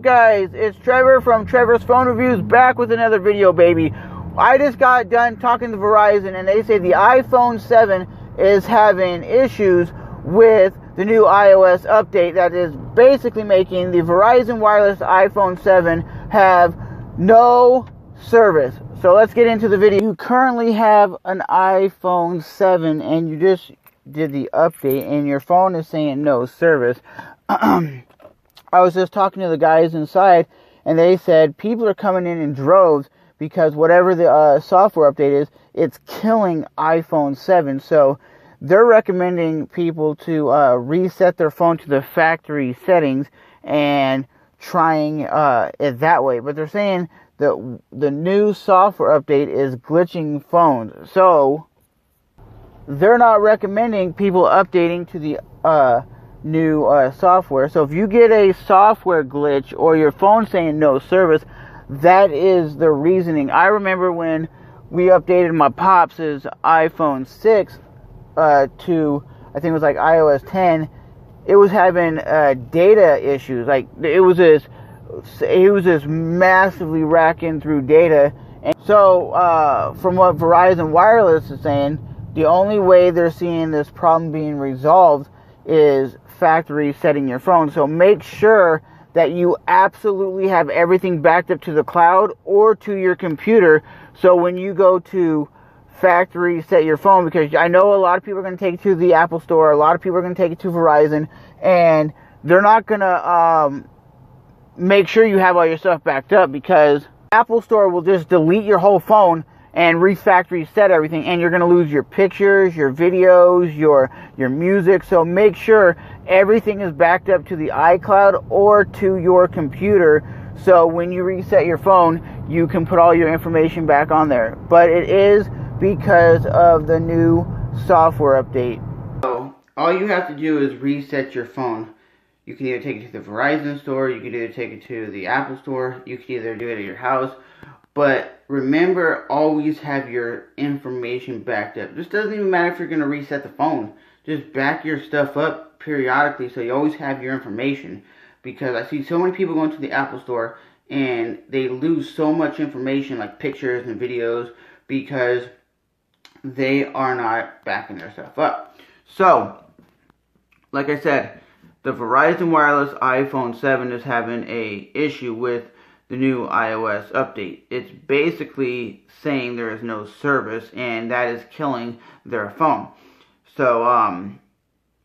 guys? It's Trevor from Trevor's Phone Reviews, back with another video, baby. I just got done talking to Verizon, and they say the iPhone 7 is having issues with the new iOS update that is basically making the Verizon wireless iPhone 7 have no service. So let's get into the video. You currently have an iPhone 7 and you just did the update and your phone is saying no service. I was just talking to the guys inside, and they said people are coming in droves because whatever the software update is, it's killing iPhone 7. So they're recommending people to reset their phone to the factory settings and trying it that way. But they're saying that the new software update is glitching phones. So they're not recommending people updating to the new software. So if you get a software glitch or your phone saying no service, that is the reasoning. I remember when we updated my pops' iPhone 6 to, I think it was like iOS 10, it was having data issues. Like it was just massively racking through data. And so from what Verizon Wireless is saying, the only way they're seeing this problem being resolved is factory setting your phone. So make sure that you absolutely have everything backed up to the cloud or to your computer, so when you go to factory set your phone, because I know a lot of people are going to take it to the Apple Store, a lot of people are going to take it to Verizon, and they're not going to make sure you have all your stuff backed up, because Apple Store will just delete your whole phone and refactory set everything, and you're going to lose your pictures, your videos, your music. So make sure everything is backed up to the iCloud or to your computer, so when you reset your phone, you can put all your information back on there. But it is because of the new software update. So all you have to do is reset your phone. You can either take it to the Verizon store, you can either take it to the Apple store, you can either do it at your house. But remember, always have your information backed up. This doesn't even matter if you're going to reset the phone. Just back your stuff up periodically so you always have your information. Because I see so many people going to the Apple store and they lose so much information, like pictures and videos, because they are not backing their stuff up. So, like I said, the Verizon Wireless iPhone 7 is having an issue with the new iOS update. It's basically saying there is no service, and that is killing their phone. So,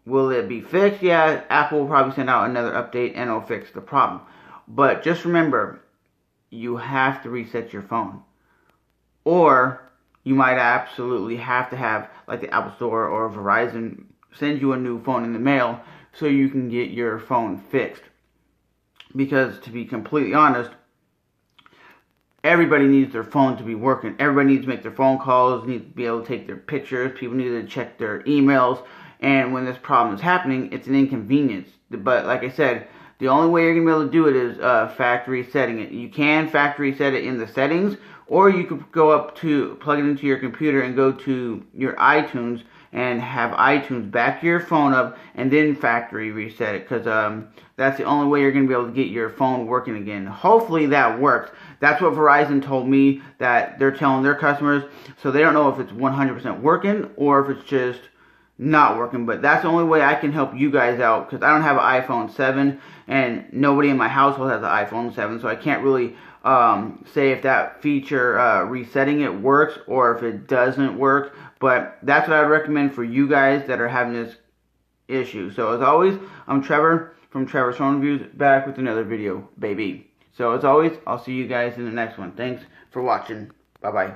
will it be fixed? Yeah, Apple will probably send out another update and it'll fix the problem. But just remember, you have to reset your phone. Or you might absolutely have to have, like the Apple Store or Verizon, send you a new phone in the mail so you can get your phone fixed. Because to be completely honest, everybody needs their phone to be working. Everybody needs to make their phone calls, needs to be able to take their pictures. People need to check their emails. And when this problem is happening, it's an inconvenience. But like I said, the only way you're going to be able to do it is factory setting it. You can factory set it in the settings, or you could go up to, plug it into your computer and go to your iTunes and have iTunes back your phone up and then factory reset it, because that's the only way you're going to be able to get your phone working again. Hopefully that works. That's what Verizon told me that they're telling their customers, so they don't know if it's 100% working or if it's just not working. But that's the only way I can help you guys out, because I don't have an iPhone 7 and nobody in my household has an iPhone 7, so I can't really say if that feature resetting it works or if it doesn't work. But that's what I would recommend for you guys that are having this issue. So as always, I'm Trevor from Trevor's Phone Reviews, back with another video, baby. So as always, I'll see you guys in the next one. Thanks for watching. Bye-bye.